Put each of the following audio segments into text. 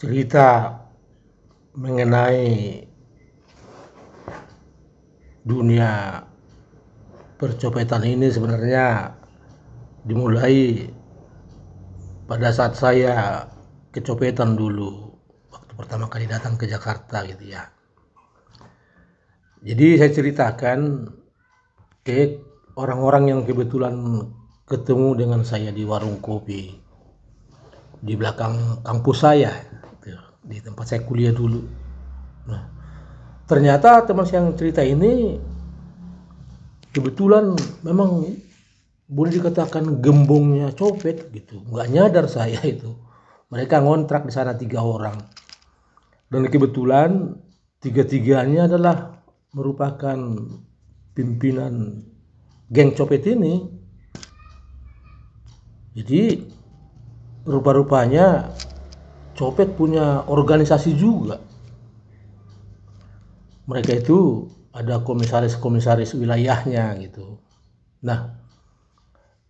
cerita mengenai dunia percopetan ini sebenarnya dimulai pada saat saya kecopetan dulu waktu pertama kali datang ke Jakarta gitu ya. Jadi saya ceritakan ke orang-orang yang kebetulan ketemu dengan saya di warung kopi di belakang kampus saya, di tempat saya kuliah dulu. Nah, ternyata teman saya yang cerita ini kebetulan memang boleh dikatakan gembongnya copet gitu. Nggak nyadar saya itu. Mereka ngontrak di sana 3 orang. Dan kebetulan tiga-tiganya adalah merupakan pimpinan geng copet ini. Jadi rupa-rupanya copet punya organisasi juga. Mereka itu ada komisaris-komisaris wilayahnya gitu. Nah,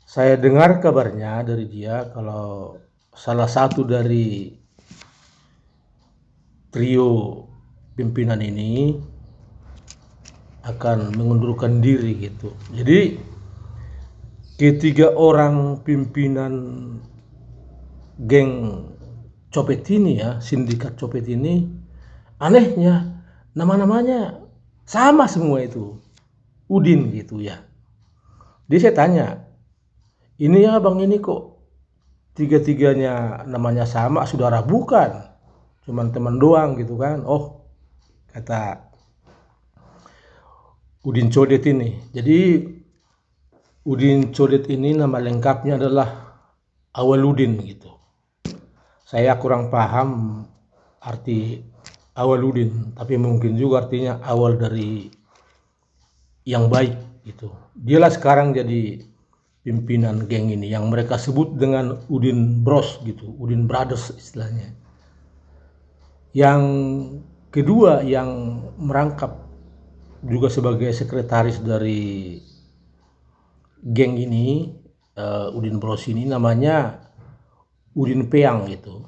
saya dengar kabarnya dari dia kalau salah satu dari trio pimpinan ini akan mengundurkan diri gitu. Jadi ketiga orang pimpinan geng copet ini ya, sindikat copet ini, anehnya nama-namanya sama semua itu. Udin gitu ya. Jadi saya tanya, ini ya bang ini kok tiga-tiganya namanya sama, saudara bukan? Cuman teman doang gitu kan. Oh, kata Udin Codet ini. Jadi Udin Codet ini nama lengkapnya adalah Awaludin gitu. Saya kurang paham arti Awaludin, tapi mungkin juga artinya awal dari yang baik gitu. Dialah sekarang jadi pimpinan geng ini yang mereka sebut dengan Udin Bros gitu, Udin Brothers istilahnya. Yang kedua yang merangkap juga sebagai sekretaris dari geng ini, Udin Bros ini namanya Udin Peang gitu.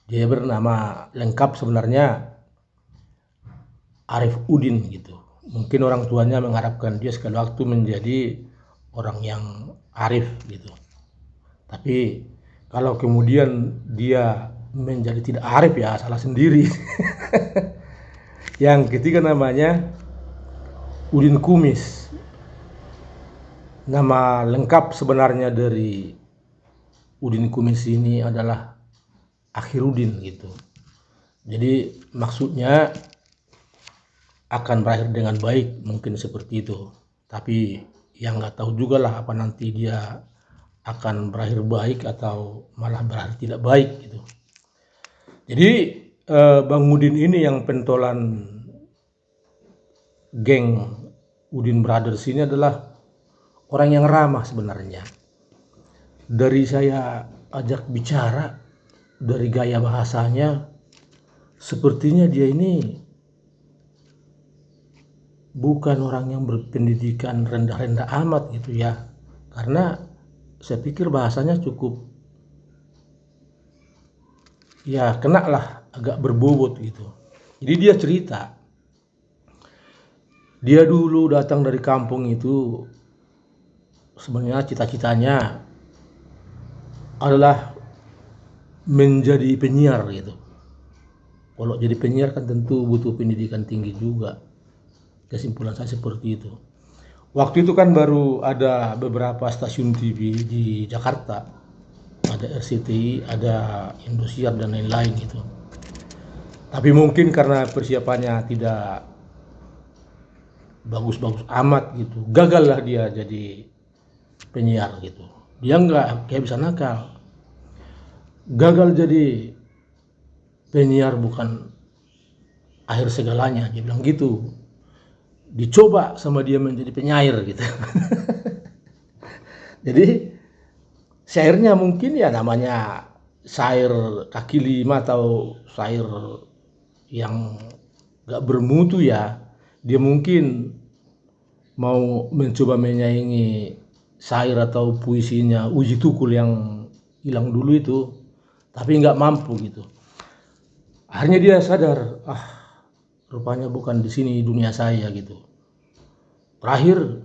Dia bernama lengkap sebenarnya Arif Udin gitu. Mungkin orang tuanya mengharapkan dia sekali waktu menjadi orang yang arif gitu. Tapi kalau kemudian dia menjadi tidak arif ya salah sendiri. Yang ketiga namanya Udin Kumis. Nama lengkap sebenarnya dari Udin Kumis ini adalah Akhirudin gitu. Jadi maksudnya akan berakhir dengan baik, mungkin seperti itu. Tapi yang nggak tahu juga lah apa nanti dia akan berakhir baik atau malah berakhir tidak baik gitu. Jadi Bang Udin ini yang pentolan geng Udin Brothers ini adalah orang yang ramah sebenarnya. Dari saya ajak bicara, dari gaya bahasanya, sepertinya dia ini bukan orang yang berpendidikan rendah-rendah amat gitu ya. Karena saya pikir bahasanya cukup ya kena lah, agak berbobot gitu. Jadi dia cerita, dia dulu datang dari kampung itu sebenarnya cita-citanya adalah menjadi penyiar gitu. Kalau jadi penyiar kan tentu butuh pendidikan tinggi juga. Kesimpulan saya seperti itu. Waktu itu kan baru ada beberapa stasiun TV di Jakarta. Ada RCTI, ada Indosiar dan lain-lain gitu. Tapi mungkin karena persiapannya tidak bagus-bagus amat gitu, gagallah dia jadi penyiar gitu. Dia nggak kayak bisa nakal. Gagal jadi penyiar bukan akhir segalanya, dia bilang gitu. Dicoba sama dia menjadi penyair gitu. Jadi syairnya mungkin ya namanya syair kaki lima atau syair yang gak bermutu ya. Dia mungkin mau mencoba menyaingi syair atau puisinya Uji Tukul yang hilang dulu itu, tapi nggak mampu gitu. Akhirnya dia sadar, rupanya bukan di sini dunia saya gitu. Terakhir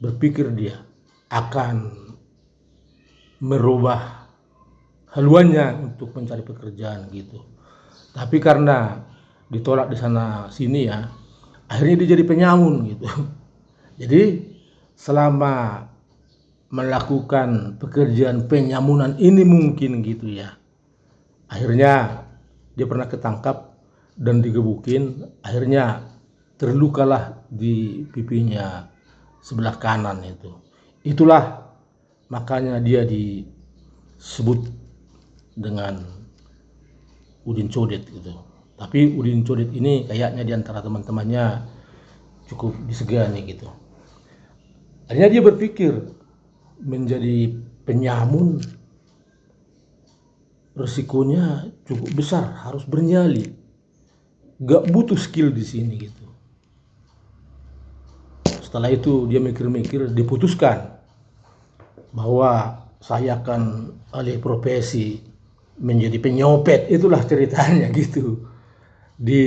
berpikir dia akan merubah haluannya untuk mencari pekerjaan gitu. Tapi karena ditolak di sana sini ya, akhirnya dia jadi penyamun gitu. Jadi selama melakukan pekerjaan penyamunan ini mungkin gitu ya, akhirnya dia pernah ketangkap dan digebukin, akhirnya terlukalah di pipinya sebelah kanan itu. Itulah makanya dia disebut dengan Udin Codet gitu. Tapi Udin Codet ini kayaknya di antara teman-temannya cukup disegani gitu. Akhirnya dia berpikir menjadi penyamun resikonya cukup besar, harus bernyali. Gak butuh skill di sini gitu. Setelah itu dia mikir-mikir, diputuskan bahwa saya akan alih profesi menjadi penyopet. Itulah ceritanya gitu. Di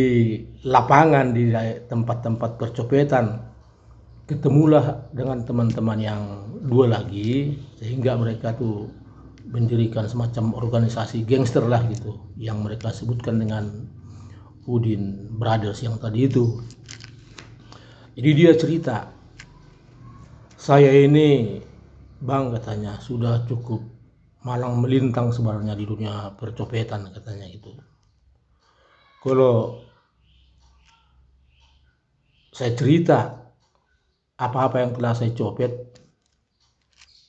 lapangan, di tempat-tempat percopetan, ketemulah dengan teman-teman yang dua lagi, sehingga mereka tuh mendirikan semacam organisasi gangster lah gitu, yang mereka sebutkan dengan Udin Brothers yang tadi itu. Jadi dia cerita, saya ini bang katanya sudah cukup malang melintang sebenarnya di dunia percopetan katanya gitu. Kalau saya cerita apa-apa yang telah saya copet,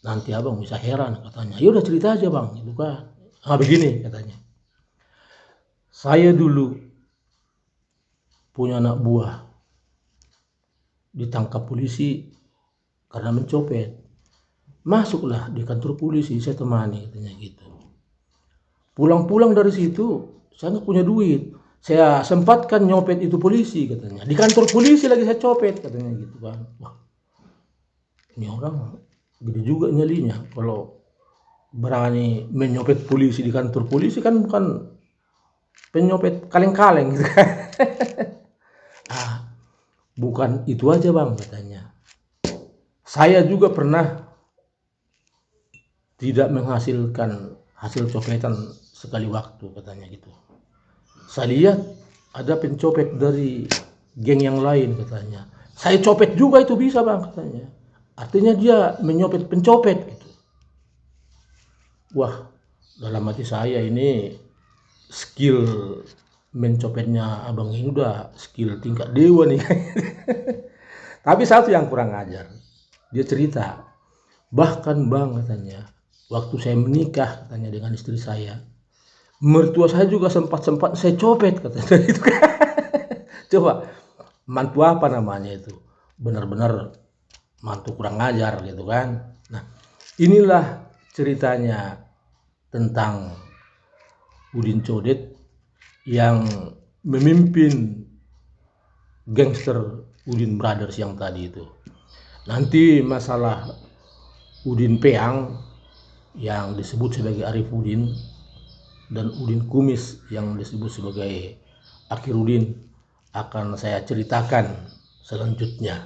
nanti abang bisa heran katanya. Ya udah cerita aja bang, itu kan. Begini katanya. Saya dulu punya anak buah ditangkap polisi karena mencopet. Masuklah di kantor polisi, saya temani katanya gitu. Pulang-pulang dari situ, saya nggak punya duit. Saya sempatkan nyopet itu polisi katanya. Di kantor polisi lagi saya copet katanya gitu kan. Wah, ini orang gede juga nyalinya kalau berani menyopet polisi di kantor polisi, kan bukan penyopet kaleng-kaleng gitu kan. Bukan itu aja bang katanya. Saya juga pernah tidak menghasilkan hasil copetan sekali waktu katanya gitu. Saya lihat ada pencopet dari geng yang lain katanya. Saya copet juga itu bisa bang katanya. Artinya dia menyopet pencopet gitu. Wah, dalam hati saya ini skill mencopetnya abang ini udah skill tingkat dewa nih. Tapi satu yang kurang ajar. Dia cerita, bahkan bang katanya, waktu saya menikah katanya dengan istri saya, mertua saya juga sempat saya copet katanya itu kan. Coba, mantu apa namanya itu? Benar-benar mantu kurang ajar gitu kan. Nah, inilah ceritanya tentang Udin Codet yang memimpin gangster Udin Brothers yang tadi itu. Nanti masalah Udin Peang yang disebut sebagai Arif Udin dan Udin Kumis yang disebut sebagai Akhirudin akan saya ceritakan selanjutnya.